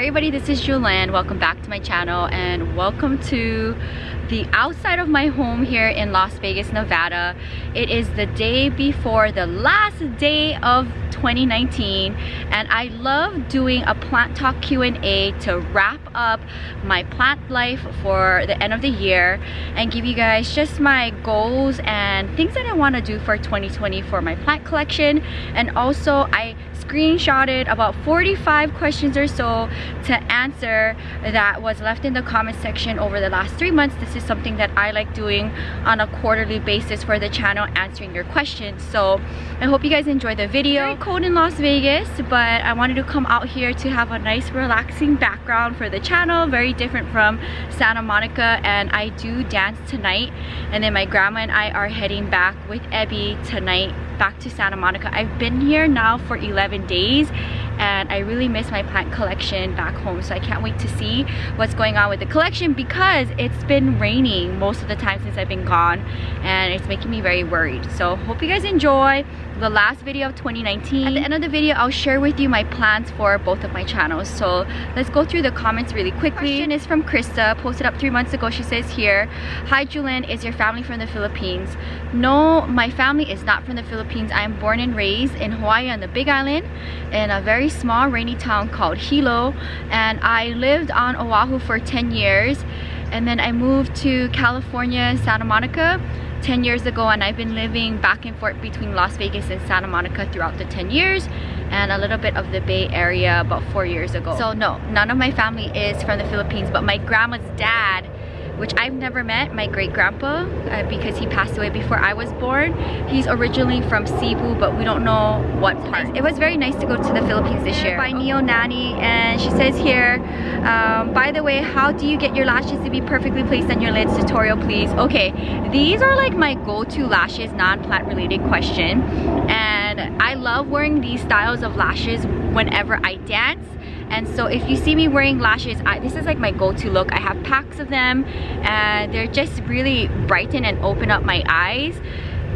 everybody, this is Jewelyn. Welcome back to my channel and welcome to the outside of my home here in Las Vegas, Nevada. It is the day before the last day of 2019 and I love doing a plant talk Q&A to wrap up my plant life for the end of the year and give you guys just my goals and things that I want to do for 2020 for my plant collection. And also I screenshotted about 45 questions or so to answer that was left in the comment section over the last 3 months. This is something that I like doing on a quarterly basis for the channel, answering your questions. So I hope you guys enjoy the video. Very cold in Las Vegas, but I wanted to come out here to have a nice relaxing background for the channel. Very different from Santa Monica, and I do dance tonight, and then my grandma and I are heading back with Ebby tonight back to Santa Monica. I've been here now for 11 days and I really miss my plant collection back home, so I can't wait to see what's going on with the collection because it's been raining most of the time since I've been gone and it's making me very worried. So hope you guys enjoy the last video of 2019. At the end of the video, I'll share with you my plans for both of my channels. So let's go through the comments really quickly. The question is from Krista, posted up 3 months ago. She says here, "Hi Jewelyn, is your family from the Philippines?" No, my family is not from the Philippines. I am born and raised in Hawaii on the Big Island in a very small rainy town called Hilo, and I lived on Oahu for 10 years and then I moved to California, Santa Monica 10 years ago, and I've been living back and forth between Las Vegas and Santa Monica throughout the 10 years and a little bit of the Bay Area about 4 years ago. So no, none of my family is from the Philippines, but my grandma's dad, which I've never met, my great-grandpa, because he passed away before I was born. He's originally from Cebu, but we don't know what part. It was very nice to go to the Philippines this year. By Neo Nanny, and she says here, by the way, how do you get your lashes to be perfectly placed on your lids? Tutorial please. Okay, these are like my go-to lashes, non-plant related question. And I love wearing these styles of lashes whenever I dance. And so if you see me wearing lashes, this is like my go-to look. I have packs of them and they're just really brighten and open up my eyes.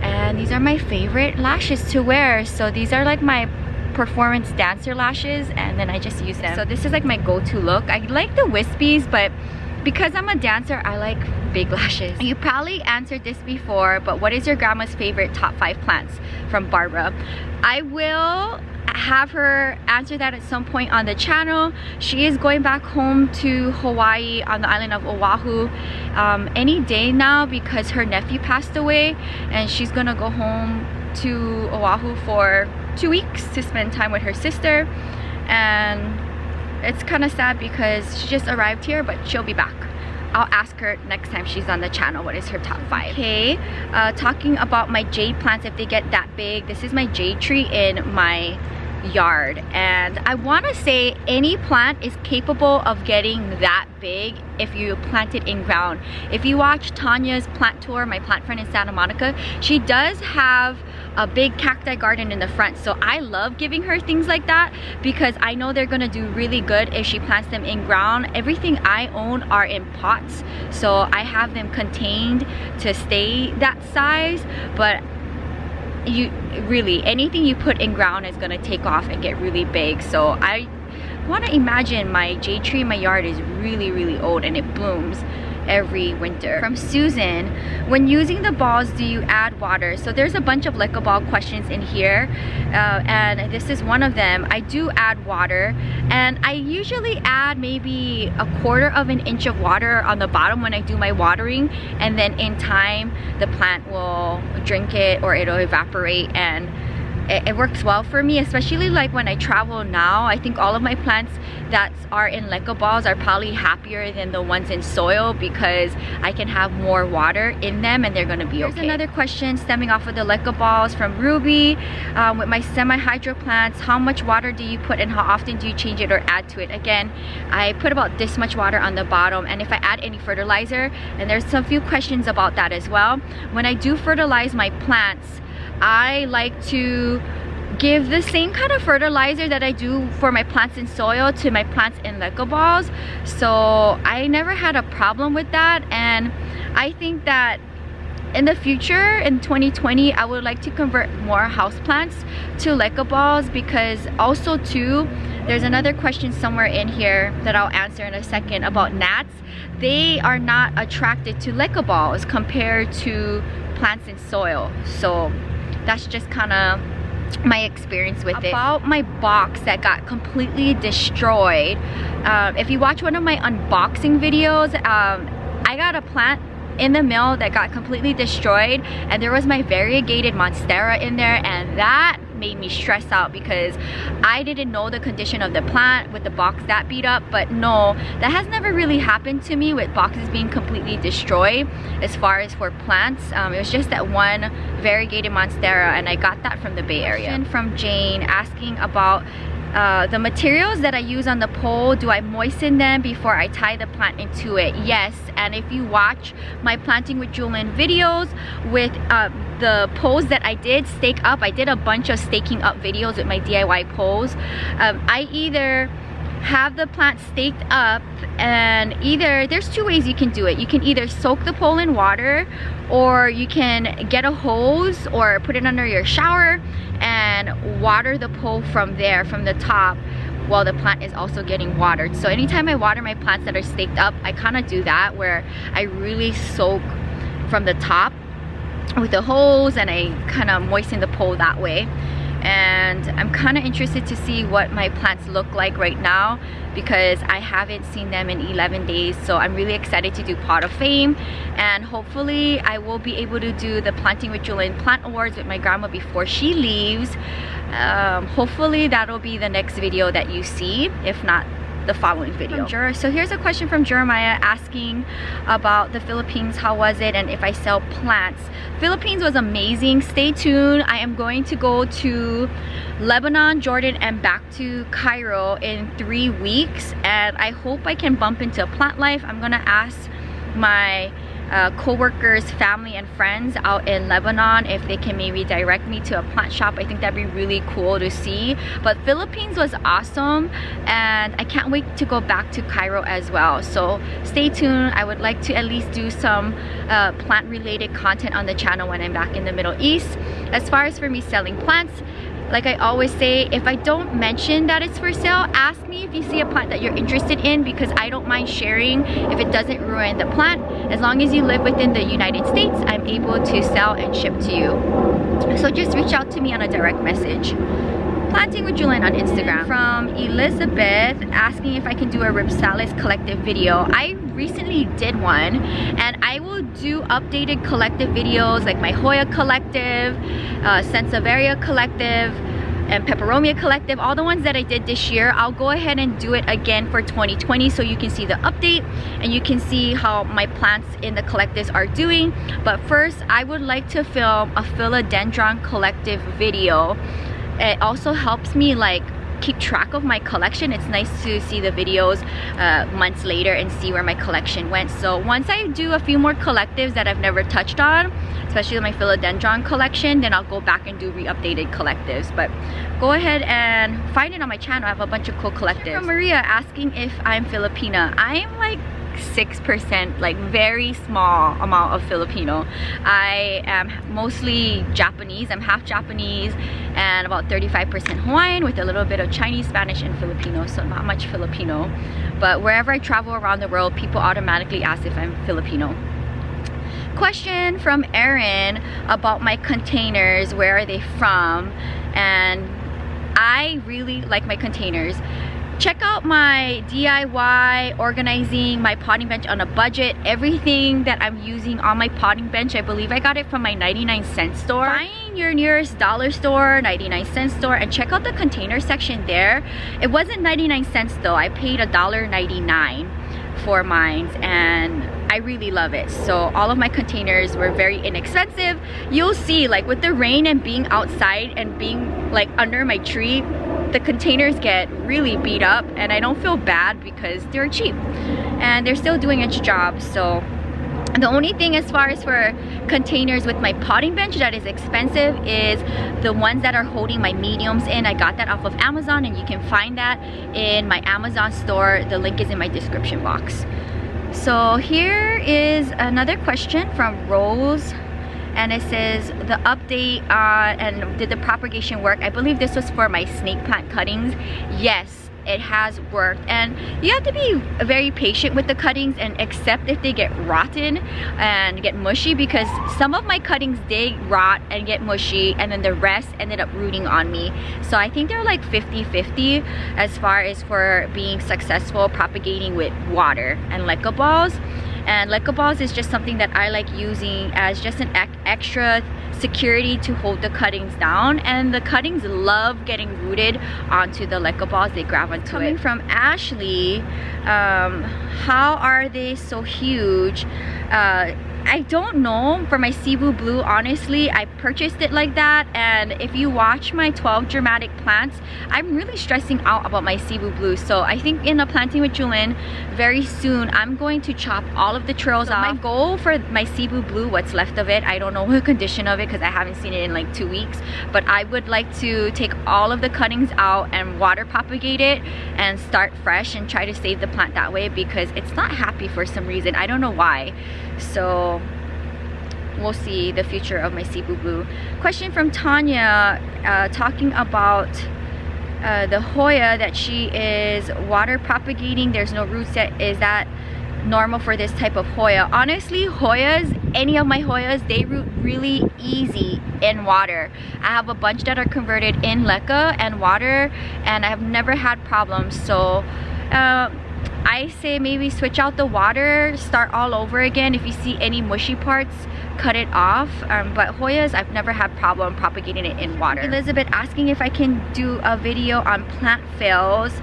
And these are my favorite lashes to wear. So these are like my performance dancer lashes and then I just use them. So this is like my go-to look. I like the wispies, but because I'm a dancer, I like big lashes. You probably answered this before, but what is your grandma's favorite top 5 plants? From Barbara. I will have her answer that at some point on the channel. She is going back home to Hawaii on the island of Oahu any day now because her nephew passed away, and she's gonna go home to Oahu for 2 weeks to spend time with her sister. And it's kind of sad because she just arrived here, but she'll be back. I'll ask her next time she's on the channel what is her top 5. Okay, talking about my jade plants, if they get that big, this is my jade tree in my yard, and I want to say any plant is capable of getting that big if you plant it in ground. If you watch Tanya's plant tour, my plant friend in Santa Monica, she does have a big cacti garden in the front, so I love giving her things like that because I know they're gonna do really good if she plants them in ground. Everything I own are in pots, so I have them contained to stay that size, but you really, anything you put in ground is gonna take off and get really big. So I want to imagine my jade tree in my yard is really old and it blooms every winter. From Susan, when using the balls, do you add water? So there's a bunch of liquor ball questions in here, and this is one of them. I do add water, and I usually add maybe 1/4 of an inch of water on the bottom when I do my watering, and then in time the plant will drink it or it'll evaporate, and it works well for me, especially like when I travel now. I think all of my plants that are in Lego balls are probably happier than the ones in soil because I can have more water in them and they're gonna be okay. Here's another question stemming off of the Lego balls from Ruby. With my semi-hydro plants, how much water do you put and how often do you change it or add to it? Again, I put about this much water on the bottom, and if I add any fertilizer, and there's some few questions about that as well. When I do fertilize my plants, I like to give the same kind of fertilizer that I do for my plants in soil to my plants in Lego balls. So I never had a problem with that, and I think that in the future, in 2020, I would like to convert more houseplants to leca balls, because also too, there's another question somewhere in here that I'll answer in a second about gnats. They are not attracted to leca balls compared to plants in soil. So that's just kind of my experience with it. About my box that got completely destroyed, if you watch one of my unboxing videos, I got a plant in the mail that got completely destroyed, and there was my variegated monstera in there, and that made me stress out because I didn't know the condition of the plant with the box that beat up. But no, that has never really happened to me with boxes being completely destroyed as far as for plants. It was just that one variegated monstera, and I got that from the Bay Area. From Jane asking about the materials that I use on the pole. Do I moisten them before I tie the plant into it? Yes, and if you watch my planting with Jewelyn videos with the poles that I did stake up, I did a bunch of staking up videos with my DIY poles. I either have the plant staked up, and there's two ways you can do it. You can either soak the pole in water, or you can get a hose or put it under your shower and water the pole from there, from the top, while the plant is also getting watered. So anytime I water my plants that are staked up, I kind of do that, where I really soak from the top with the hose and I kind of moisten the pole that way. And I'm kind of interested to see what my plants look like right now, because I haven't seen them in 11 days. So I'm really excited to do Pot of Fame, and hopefully I will be able to do the Planting with Jewelyn Plant Awards with my grandma before she leaves. Hopefully that'll be the next video that you see, if not the following video. So here's a question from Jeremiah asking about the Philippines. How was it, and if I sell plants? Philippines was amazing. Stay tuned. I am going to go to Lebanon, Jordan, and back to Cairo in 3 weeks, and I hope I can bump into Plant Life. I'm gonna ask my co-workers, family, and friends out in Lebanon if they can maybe direct me to a plant shop. I think that'd be really cool to see. But Philippines was awesome, and I can't wait to go back to Cairo as well. So stay tuned. I would like to at least do some plant related content on the channel when I'm back in the Middle East. As far as for me selling plants, like I always say, if I don't mention that it's for sale, ask me if you see a plant that you're interested in, because I don't mind sharing if it doesn't ruin the plant. As long as you live within the United States, I'm able to sell and ship to you. So just reach out to me on a direct message. Planting with Jewelyn on Instagram. From Elizabeth asking if I can do a Ripsalis collective video. I recently did one, and I will do updated collective videos like my Hoya collective, Sansevieria collective, and Peperomia collective, all the ones that I did this year. I'll go ahead and do it again for 2020, so you can see the update and you can see how my plants in the collectives are doing. But first, I would like to film a Philodendron collective video. It also helps me like keep track of my collection. It's nice to see the videos months later and see where my collection went. So once I do a few more collectives that I've never touched on, especially my Philodendron collection, then I'll go back and do re-updated collectives. But go ahead and find it on my channel. I have a bunch of cool collectives. From Maria asking if I'm Filipina. I'm like 6%, like very small amount of Filipino. I am mostly Japanese. I'm half Japanese and about 35% Hawaiian with a little bit of Chinese, Spanish, and Filipino, so not much Filipino. But wherever I travel around the world, people automatically ask if I'm Filipino. Question from Erin about my containers. Where are they from? And I really like my containers. Check out my DIY organizing my potting bench on a budget. Everything that I'm using on my potting bench, I believe I got it from my 99-cent store. Find your nearest dollar store, 99-cent store, and check out the container section there. It wasn't 99 cents though. I paid $1.99 for mine, and I really love it. So all of my containers were very inexpensive. You'll see, like with the rain and being outside and being like under my tree, the containers get really beat up, and I don't feel bad because they're cheap and they're still doing its job. So the only thing as far as for containers with my potting bench that is expensive is the ones that are holding my mediums in. I got that off of Amazon, and you can find that in my Amazon store. The link is in my description box. So here is another question from Rose and it says the update and did the propagation work. I believe this was for my snake plant cuttings. Yes, it has worked, and you have to be very patient with the cuttings and accept if they get rotten and get mushy, because some of my cuttings did rot and get mushy, and then the rest ended up rooting on me. So I think they're like 50-50 as far as for being successful propagating with water and leca balls. And leca balls is just something that I like using as just an extra security to hold the cuttings down, and the cuttings love getting rooted onto the leca balls. They grab onto it. Coming from Ashley, how are they so huge? I don't know. For my Cebu Blue, honestly, I purchased it like that, and if you watch my 12 dramatic plants, I'm really stressing out about my Cebu Blue. So I think in a planting with Jewelyn very soon, I'm going to chop all of the trails off. My goal for my Cebu Blue, what's left of it, I don't know the condition of it because I haven't seen it in like 2 weeks, but I would like to take all of the cuttings out and water propagate it and start fresh and try to save the plant that way, because it's not happy for some reason. I don't know why. So we'll see the future of my Cebu Blue. Question from Tanya, talking about the Hoya that she is water propagating. There's no roots yet. Is that normal for this type of Hoya? Honestly, Hoyas, any of my Hoyas, they root really easy in water. I have a bunch that are converted in leca and water, and I have never had problems. So I say maybe switch out the water, start all over again. If you see any mushy parts, cut it off. But Hoyas, I've never had problem propagating it in water. Elizabeth asking if I can do a video on plant fails.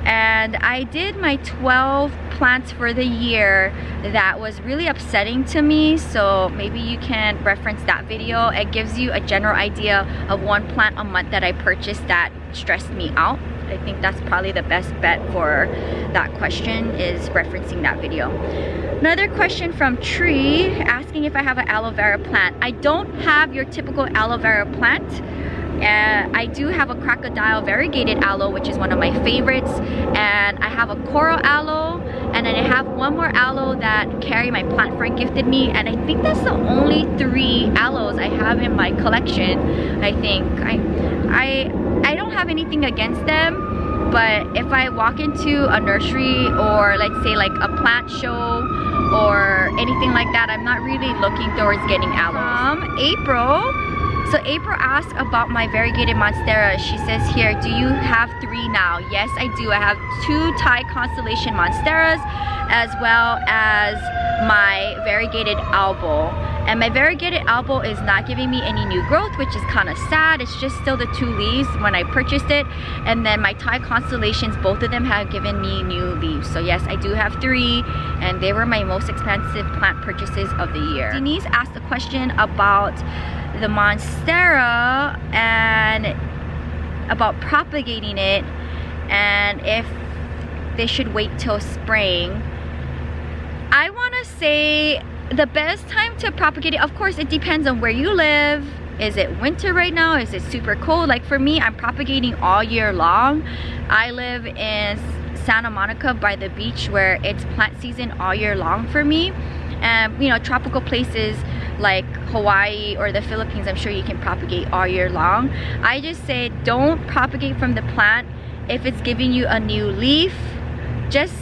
And I did my 12 plants for the year that was really upsetting to me, so maybe you can reference that video. It gives you a general idea of one plant a month that I purchased that stressed me out. I think that's probably the best bet for that question, is referencing that video. Another question from Tree asking if I have an aloe vera plant. I don't have your typical aloe vera plant. I do have a crocodile variegated aloe, which is one of my favorites, and I have a coral aloe, and then I have one more aloe that Carrie, my plant friend, gifted me, and I think that's the only 3 aloes I have in my collection. I think I don't have anything against them, but if I walk into a nursery or let's say like a plant show or anything like that, I'm not really looking towards getting aloes. April. So April asked about my variegated monstera. She says here, do you have 3 now? Yes, I do. I have 2 Thai constellation monsteras as well as my variegated albo. And my variegated albo is not giving me any new growth, which is kind of sad. It's just still the 2 leaves when I purchased it. And then my Thai constellations, both of them have given me new leaves. So yes, I do have 3, and they were my most expensive plant purchases of the year. Denise asked a question about the monstera and about propagating it, and if they should wait till spring. I want to say the best time to propagate it, of course it depends on where you live. Is it winter right now? Is it super cold? Like for me, I'm propagating all year long. I live in Santa Monica by the beach, where it's plant season all year long for me. And you know, tropical places like Hawaii or the Philippines, I'm sure you can propagate all year long. I just say don't propagate from the plant if it's giving you a new leaf. Just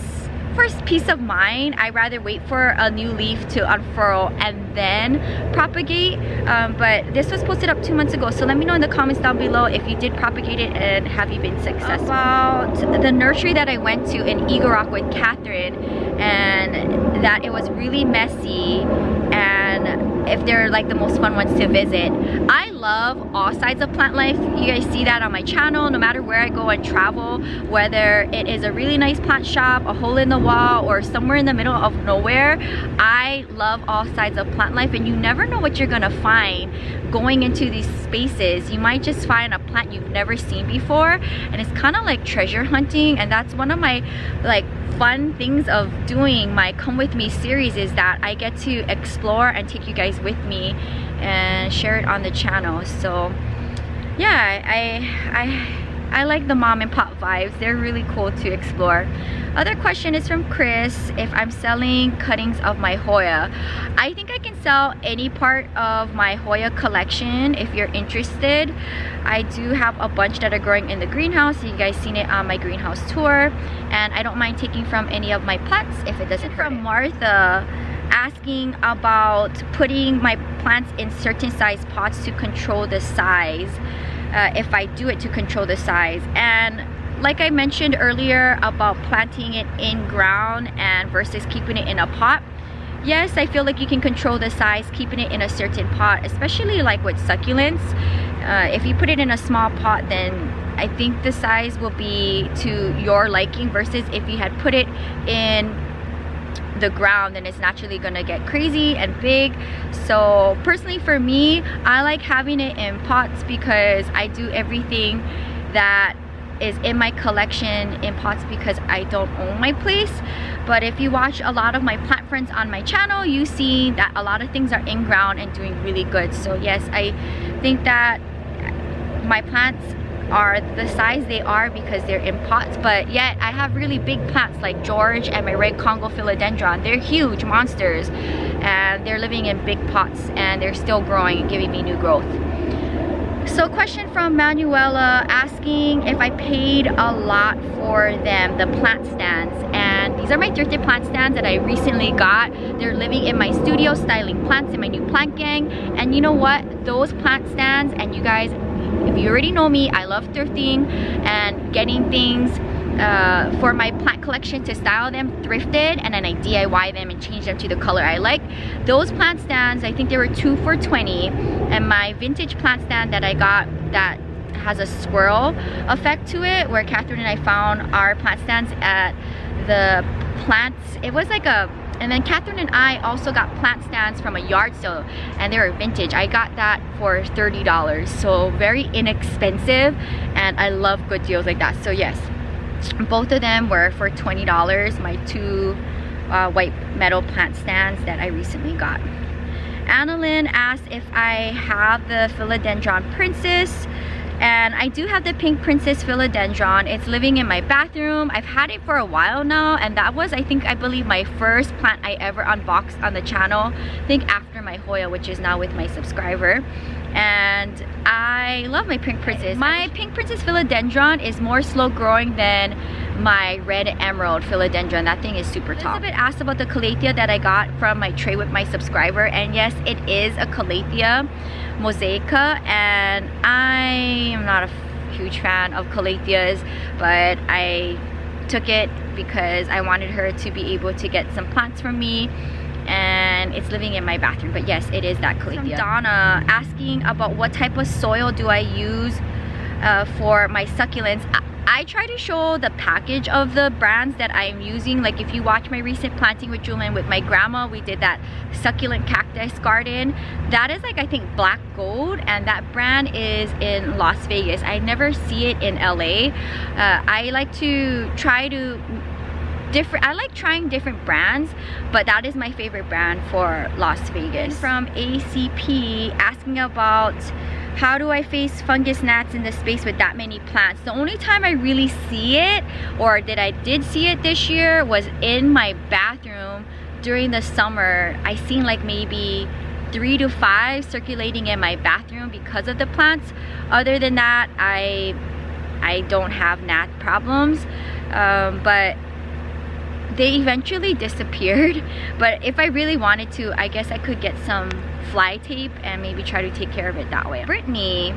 for peace of mind, I'd rather wait for a new leaf to unfurl and then propagate. But this was posted up 2 months ago, so let me know in the comments down below if you did propagate it and have you been successful. About the nursery that I went to in Eagle Rock with Catherine, and that it was really messy, and if they're like the most fun ones to visit. I love all sides of plant life. You guys see that on my channel. No matter where I go and travel, whether it is a really nice plant shop, a hole in the wall, or somewhere in the middle of nowhere, I love all sides of plant life, and you never know what you're gonna find going into these spaces. You might just find a plant you've never seen before, and it's kind of like treasure hunting. And that's one of my like fun things of doing my Come With Me series, is that I get to explore and take you guys with me and share it on the channel. So yeah, I like the mom and pop vibes. They're really cool to explore. Other question is from Chris, if I'm selling cuttings of my Hoya. I think I can sell any part of my Hoya collection if you're interested. I do have a bunch that are growing in the greenhouse. You guys seen it on my greenhouse tour, and I don't mind taking from any of my plants if it doesn't hurt. From Martha, asking about putting my plants in certain size pots to control the size, if I do it to control the size. And like I mentioned earlier about planting it in ground and versus keeping it in a pot, yes, I feel like you can control the size keeping it in a certain pot, especially like with succulents. If you put it in a small pot, then I think the size will be to your liking, versus if you had put it in the ground, then it's naturally gonna get crazy and big. So personally for me, I like having it in pots because I do everything that is in my collection in pots because I don't own my place. But if you watch a lot of my plant friends on my channel, you see that a lot of things are in ground and doing really good. So yes, I think that my plants are the size they are because they're in pots, but yet I have really big plants like George and my red Congo Philodendron. They're huge monsters and they're living in big pots and they're still growing and giving me new growth. So question from Manuela asking if I paid a lot for them, the plant stands. And these are my thrifted plant stands that I recently got. They're living in my studio styling plants in my new plant gang. And you know what? Those plant stands, and you guys, if you already know me, I love thrifting and getting things for my plant collection to style them thrifted, and then I DIY them and change them to the color I like. Those plant stands, I think they were 2 for $20, and my vintage plant stand that I got that has a swirl effect to it, where Catherine and I found our plant stands at the plants. It was like a, and then Catherine and I also got plant stands from a yard sale, and they were vintage. I got that for $30, so very inexpensive, and I love good deals like that. So yes, both of them were for $20, my two white metal plant stands that I recently got. Annalyn asked if I have the Philodendron Princess, and I do have the pink Princess Philodendron. It's living in my bathroom. I've had it for a while now, and that was, I believe, my first plant I ever unboxed on the channel. I think after my Hoya, which is now with my subscriber. And I love my pink princess. My pink princess Philodendron is more slow growing than my red emerald Philodendron. That thing is super tall. Elizabeth asked about the Calathea that I got from my tray with my subscriber, and yes, it is a Calathea Mosaic, and I am not a huge fan of Calatheas, but I took it because I wanted her to be able to get some plants from me, and it's living in my bathroom. But yes, it is that Calathea. From Donna asking about what type of soil do I use for my succulents. I try to show the package of the brands that I'm using. Like if you watch my recent planting with Jewelyn with my grandma, we did that succulent cactus garden. That is like, I think, black gold, and that brand is in Las Vegas. I never see it in LA. I like to try to I like trying different brands, but that is my favorite brand for Las Vegas. From ACP asking about how do I face fungus gnats in the space with that many plants. The only time I really see it, or that I did see it this year, was in my bathroom during the summer. I seen like maybe 3 to 5 circulating in my bathroom because of the plants. Other than that, I don't have gnat problems, but they eventually disappeared. But if I really wanted to, I guess I could get some fly tape and maybe try to take care of it that way. Brittany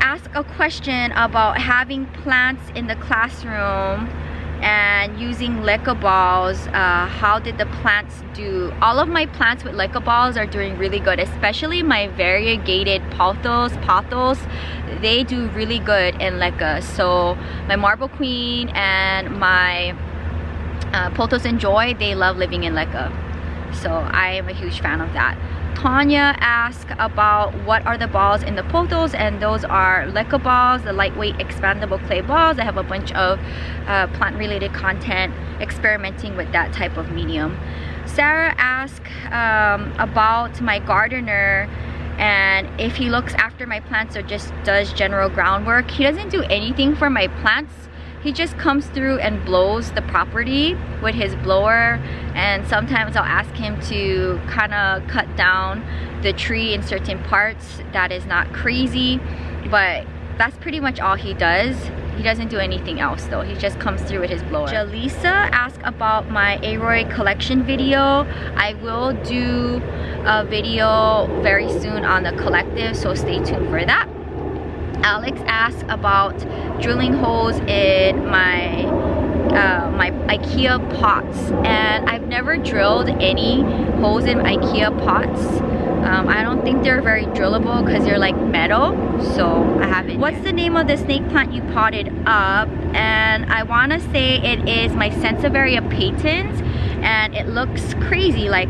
asked a question about having plants in the classroom and using leca balls. How did the plants do? All of my plants with leca balls are doing really good, especially my variegated pothos. They do really good in leca. So my Marble Queen and my Pothos and Joy, they love living in leca. So I am a huge fan of that. Tanya asked about what are the balls in the pothos, and those are leca balls, the lightweight expandable clay balls. I have a bunch of plant related content experimenting with that type of medium. Sarah asked about my gardener And if he looks after my plants or just does general groundwork, he doesn't do anything for my plants. He just comes through and blows the property with his blower, and sometimes I'll ask him to kind of cut down the tree in certain parts. That is not crazy, but that's pretty much all he does. He doesn't do anything else though. He just comes through with his blower. Jalisa asked about my Aroy collection video. I will do a video very soon on the collective, so stay tuned for that. Alex asked about drilling holes in my my IKEA pots, and I've never drilled any holes in IKEA pots. I don't think they're very drillable because they're like metal, so I haven't. What's the name of the snake plant you potted up? And I want to say it is my Sansevieria patens, and it looks crazy like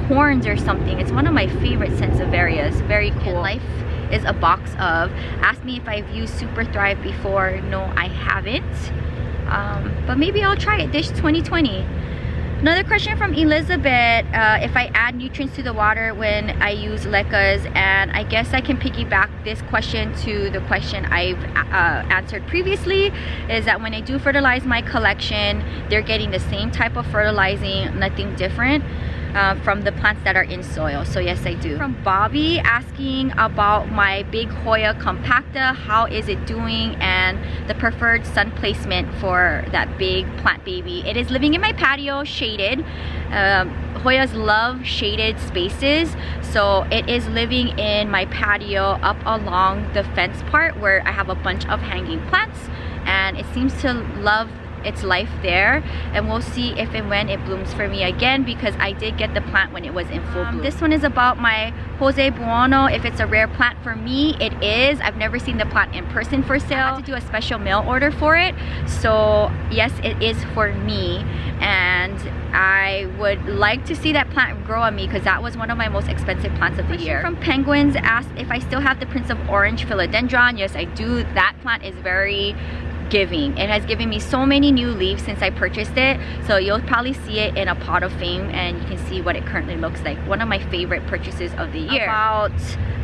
horns or something. It's one of my favorite Sansevierias. Very cool. Life is a box of. Ask me if I've used Super Thrive before. No, I haven't, but maybe I'll try it this 2020. Another question from Elizabeth, if I add nutrients to the water when I use LECAs, and I guess I can piggyback this question to the question I've answered previously, is that when I do fertilize my collection, they're getting the same type of fertilizing, nothing different from the plants that are in soil. So yes, I do. From Bobby asking about my big Hoya compacta, how is it doing, and the preferred sun placement for that big plant baby. It is living in my patio, shaded. Hoyas love shaded spaces, so it is living in my patio up along the fence part where I have a bunch of hanging plants, and it seems to love its life there, and we'll see if and when it blooms for me again, because I did get the plant when it was in full bloom. This one is about my Jose Buono, if it's a rare plant. For me, it is. I've never seen the plant in person for sale. I had to do a special mail order for it, so yes, it is for me, and I would like to see that plant grow on me because that was one of my most expensive plants of the year. From Penguins asked if I still have the Prince of Orange Philodendron. Yes, I do. That plant is very giving. It has given me so many new leaves since I purchased it, so you'll probably see it in a pot of fame, and you can see what it currently looks like. One of my favorite purchases of the year. About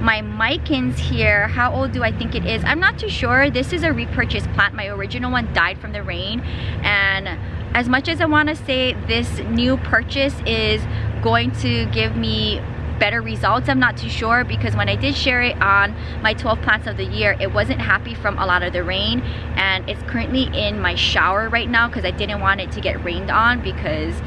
my Mycans here, how old do I think it is? I'm not too sure. This is a repurchased plant. My original one died from the rain, and as much as I want to say this new purchase is going to give me better results, I'm not too sure, because when I did share it on my 12 plants of the year, it wasn't happy from a lot of the rain, and it's currently in my shower right now because I didn't want it to get rained on because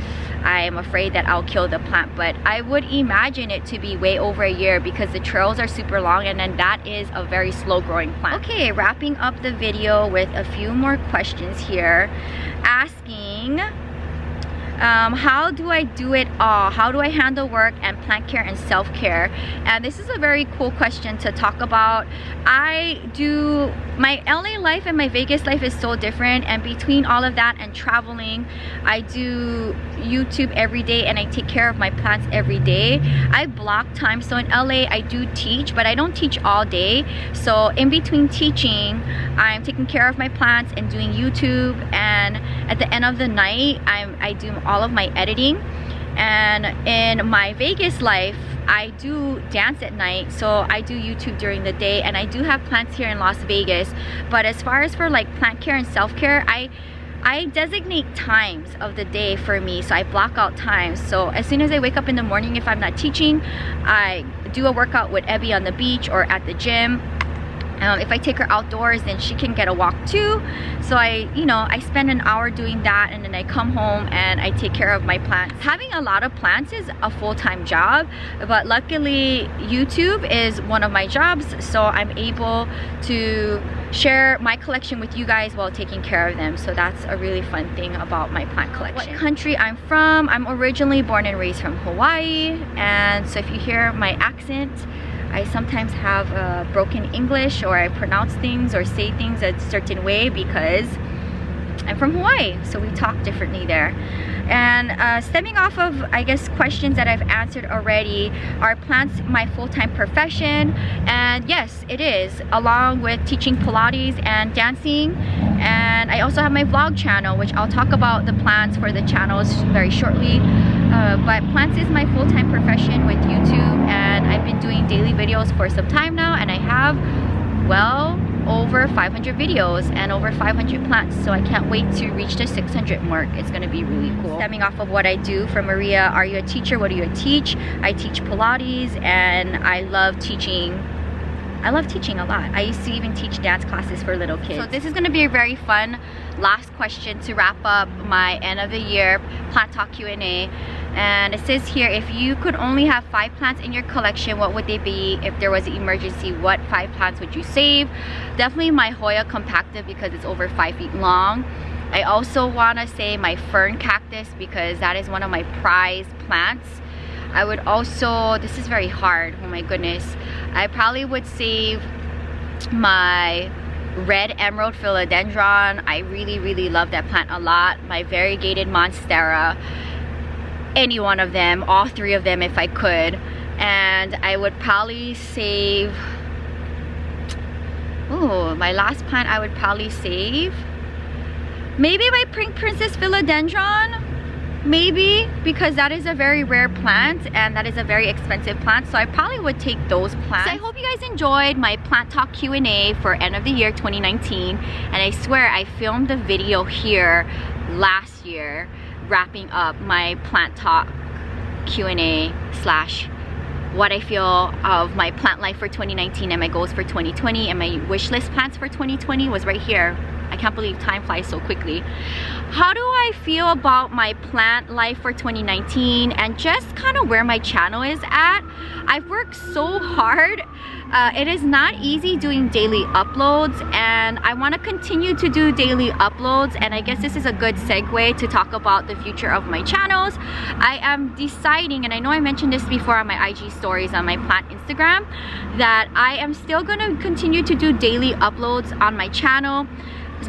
I am afraid that I'll kill the plant. But I would imagine it to be way over a year because the trails are super long, and then that is a very slow growing plant. Okay, wrapping up the video with a few more questions here, asking how do I do it all? How do I handle work and plant care and self-care? And this is a very cool question to talk about. My LA life and my Vegas life is so different, and between all of that and traveling, I do YouTube every day and I take care of my plants every day. I block time, so in LA I do teach, but I don't teach all day. So in between teaching, I'm taking care of my plants and doing YouTube, and at the end of the night I do all of my editing. And in my Vegas life, I do dance at night, so I do YouTube during the day, and I do have plants here in Las Vegas. But as far as for like plant care and self-care, I designate times of the day for me, so I block out times. So as soon as I wake up in the morning, if I'm not teaching, I do a workout with Ebby on the beach or at the gym. If I take her outdoors, then she can get a walk too. So I spend an hour doing that, and then I come home and I take care of my plants. Having a lot of plants is a full-time job, but luckily YouTube is one of my jobs, so I'm able to share my collection with you guys while taking care of them. So that's a really fun thing about my plant collection. What country I'm from? I'm originally born and raised from Hawaii, and so if you hear my accent, I sometimes have broken English, or I pronounce things or say things a certain way because I'm from Hawaii, so we talk differently there. And stemming off of, I guess, questions that I've answered already, are plants my full-time profession? And yes, it is, along with teaching Pilates and dancing. And I also have my vlog channel, which I'll talk about the plans for the channels very shortly. But plants is my full-time profession with YouTube, and I've been doing daily videos for some time now, and I have, well, over 500 videos and over 500 plants, so I can't wait to reach the 600 mark. It's gonna be really cool. Stemming off of what I do, from Maria, are you a teacher? What do you teach? I teach Pilates, and I love teaching. I love teaching a lot. I used to even teach dance classes for little kids. So this is gonna be a very fun last question to wrap up my end of the year plant talk Q&A. And it says here, if you could only have 5 plants in your collection, what would they be? If there was an emergency, what 5 plants would you save? Definitely my Hoya compacta, because it's over 5 feet long. I also want to say my fern cactus, because that is one of my prized plants. I would also, this is very hard, oh my goodness, I probably would save my red emerald philodendron. I really love that plant a lot. My variegated monstera, any one of them, all 3 of them if I could. And I would probably save, oh, my last plant I would probably save, maybe my pink princess philodendron, maybe, because that is a very rare plant and that is a very expensive plant, so I probably would take those plants. So I hope you guys enjoyed my plant talk Q&A for end of the year 2019, and I swear I filmed the video here last year wrapping up my plant talk Q&A slash what I feel of my plant life for 2019 and my goals for 2020, and my wish list plants for 2020 was right here. I can't believe time flies so quickly. How do I feel about my plant life for 2019 and just kind of where my channel is at? I've worked so hard. It is not easy doing daily uploads, and I want to continue to do daily uploads, and I guess this is a good segue to talk about the future of my channels. I am deciding, and I know I mentioned this before on my IG stories on my plant Instagram, that I am still going to continue to do daily uploads on my channel.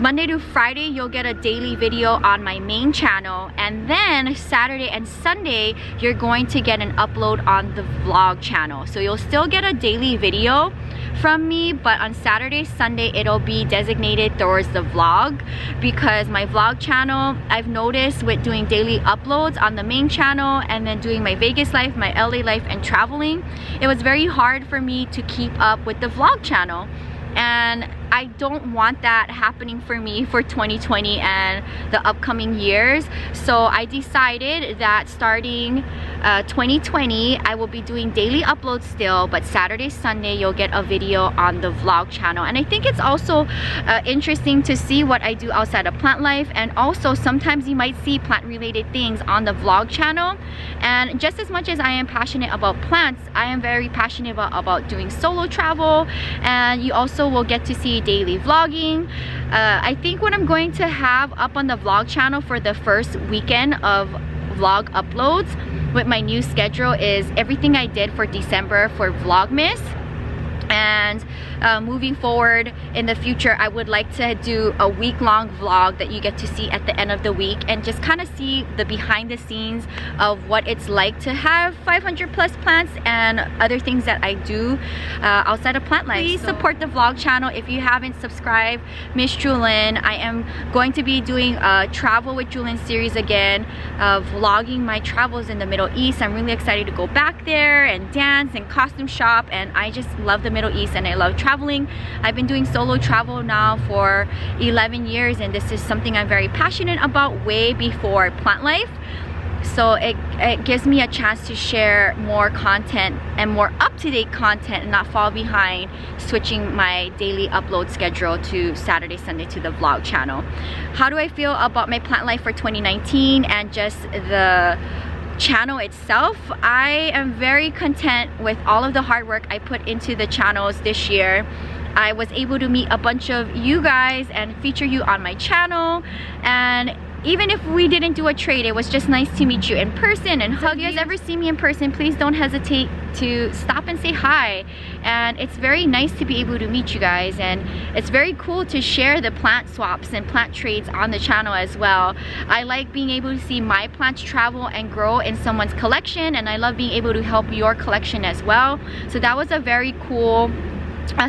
Monday to Friday, you'll get a daily video on my main channel, and then Saturday and Sunday, you're going to get an upload on the vlog channel. So you'll still get a daily video from me, but on Saturday, Sunday, it'll be designated towards the vlog, because my vlog channel, I've noticed with doing daily uploads on the main channel and then doing my Vegas life, my LA life, and traveling, it was very hard for me to keep up with the vlog channel. And I don't want that happening for me for 2020 and the upcoming years. So I decided that starting 2020, I will be doing daily uploads still, but Saturday, Sunday, you'll get a video on the vlog channel. And I think it's also interesting to see what I do outside of plant life, and also sometimes you might see plant related things on the vlog channel. And just as much as I am passionate about plants, I am very passionate about doing solo travel, and you also will get to see daily vlogging. I think what I'm going to have up on the vlog channel for the first weekend of vlog uploads with my new schedule is everything I did for December for Vlogmas. And moving forward in the future, I would like to do a week-long vlog that you get to see at the end of the week, and just kind of see the behind the scenes of what it's like to have 500 plus plants and other things that I do outside of plant life. Please support the vlog channel. If you haven't subscribed, Miss Jewelyn, I am going to be doing a travel with Jewelyn series again, vlogging my travels in the Middle East. I'm really excited to go back there and dance and costume shop, and I just love the Middle East and I love traveling. I've been doing solo travel now for 11 years, and this is something I'm very passionate about way before plant life. So it gives me a chance to share more content and more up-to-date content and not fall behind, switching my daily upload schedule to Saturday, Sunday to the vlog channel. How do I feel about my plant life for 2019 and just the channel itself? I am very content with all of the hard work I put into the channels this year. I was able to meet a bunch of you guys and feature you on my channel, and even if we didn't do a trade, it was just nice to meet you in person and hug you. If you guys ever see me in person, please don't hesitate to stop and say hi. And it's very nice to be able to meet you guys, and it's very cool to share the plant swaps and plant trades on the channel as well. I like being able to see my plants travel and grow in someone's collection, and I love being able to help your collection as well. So that was a very cool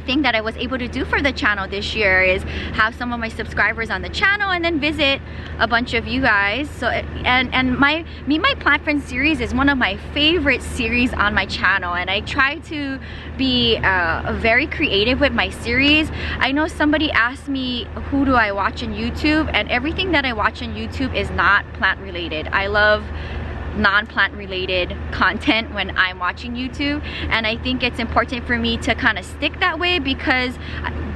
thing that I was able to do for the channel this year, is have some of my subscribers on the channel and then visit a bunch of you guys. So and my Meet My Plant Friends series is one of my favorite series on my channel, and I try to be very creative with my series. I know somebody asked me who do I watch on YouTube, and everything that I watch on YouTube is not plant related. I love non-plant related content when I'm watching YouTube, and I think it's important for me to kind of stick that way, because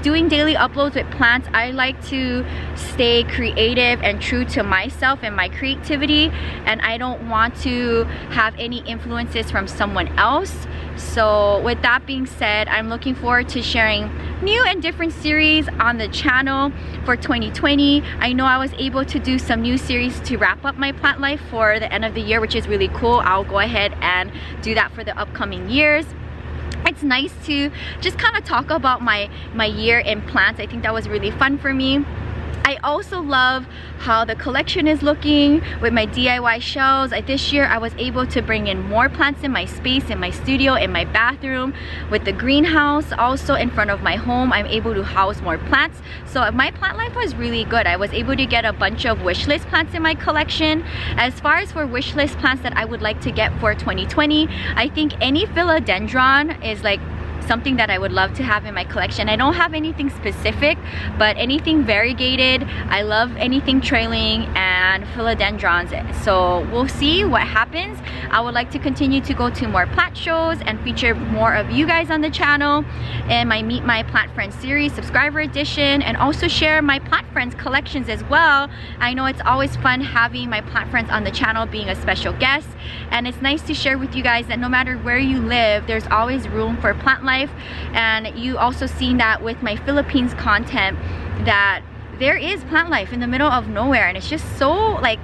doing daily uploads with plants, I like to stay creative and true to myself and my creativity, and I don't want to have any influences from someone else. So with that being said, I'm looking forward to sharing new and different series on the channel for 2020. I know I was able to do some new series to wrap up my plant life for the end of the year, which is really cool. I'll go ahead and do that for the upcoming years. It's nice to just kind of talk about my year in plants. I think that was really fun for me. I also love how the collection is looking with my DIY shelves. This year I was able to bring in more plants in my space, in my studio, in my bathroom, with the greenhouse. Also in front of my home, I'm able to house more plants. So my plant life was really good. I was able to get a bunch of wish list plants in my collection. As far as for wish list plants that I would like to get for 2020, I think any Philodendron is like something that I would love to have in my collection. I don't have anything specific, but anything variegated. I love anything trailing and philodendrons. So we'll see what happens. I would like to continue to go to more plant shows and feature more of you guys on the channel and my Meet My Plant Friends series, subscriber edition, and also share my Plant Friends collections as well. I know it's always fun having my plant friends on the channel, being a special guest, and it's nice to share with you guys that no matter where you live, there's always room for plant life. And you also seen that with my Philippines content, that there is plant life in the middle of nowhere, and it's just so like,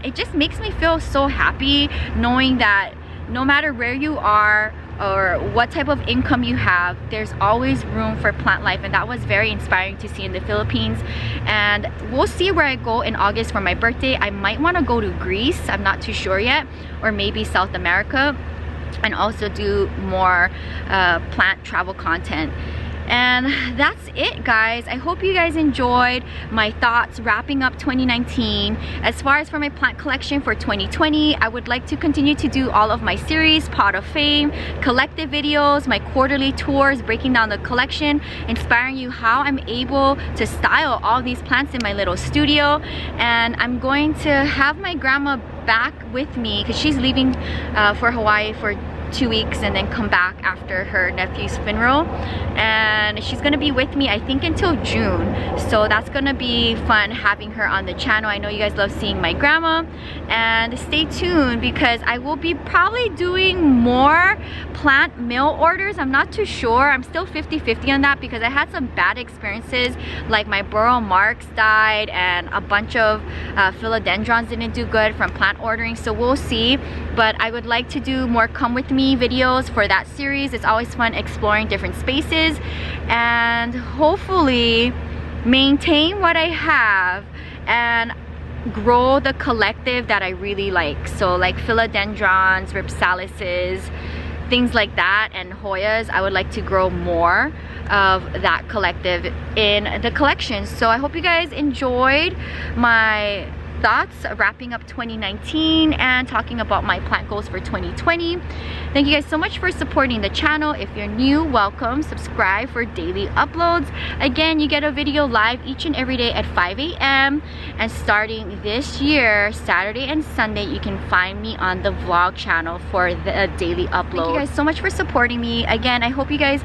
it just makes me feel so happy knowing that no matter where you are or what type of income you have, there's always room for plant life. And that was very inspiring to see in the Philippines. And we'll see where I go in August for my birthday. I might want to go to Greece, I'm not too sure yet, or maybe South America, and also do more plant travel content. And that's it, guys. I hope you guys enjoyed my thoughts wrapping up 2019. As far as for my plant collection for 2020, I would like to continue to do all of my series, Pot of Fame, collective videos, my quarterly tours, breaking down the collection, inspiring you how I'm able to style all these plants in my little studio. And I'm going to have my grandma back with me because she's leaving for Hawaii for 2 weeks and then come back after her nephew's funeral, and she's gonna be with me I think until June. So that's gonna be fun having her on the channel. I know you guys love seeing my grandma, and stay tuned because I will be probably doing more plant mail orders. I'm not too sure. I'm still 50-50 on that because I had some bad experiences, like my burl marks died and a bunch of philodendrons didn't do good from plant ordering. So we'll see, but I would like to do more come with me videos for that series. It's always fun exploring different spaces and hopefully maintain what I have and grow the collective that I really like. So like philodendrons, ripsalises, things like that, and Hoyas. I would like to grow more of that collective in the collection. So I hope you guys enjoyed my thoughts wrapping up 2019 and talking about my plant goals for 2020. Thank you guys so much for supporting the channel. If you're new, welcome. Subscribe for daily uploads. Again, you get a video live each and every day at 5 a.m. and starting this year, Saturday and Sunday, you can find me on the vlog channel for the daily upload. Thank you guys so much for supporting me. Again, I hope you guys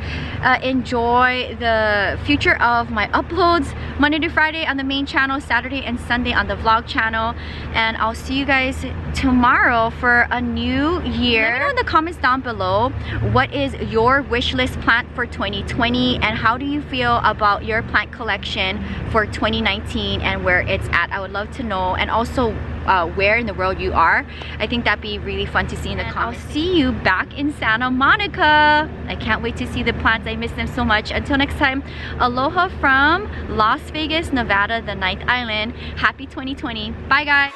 enjoy the future of my uploads Monday to Friday on the main channel, Saturday and Sunday on the vlog channel. channel, and I'll see you guys tomorrow for a new year. Let me know in the comments down below, what is your wish list plant for 2020 and how do you feel about your plant collection for 2019 and where it's at. I would love to know, and also where in the world you are. I think that'd be really fun to see in the comments. I'll see you back in Santa Monica. I can't wait to see the plants. I miss them so much. Until next time, aloha from Las Vegas, Nevada, the 9th island. Happy 2020. Bye guys.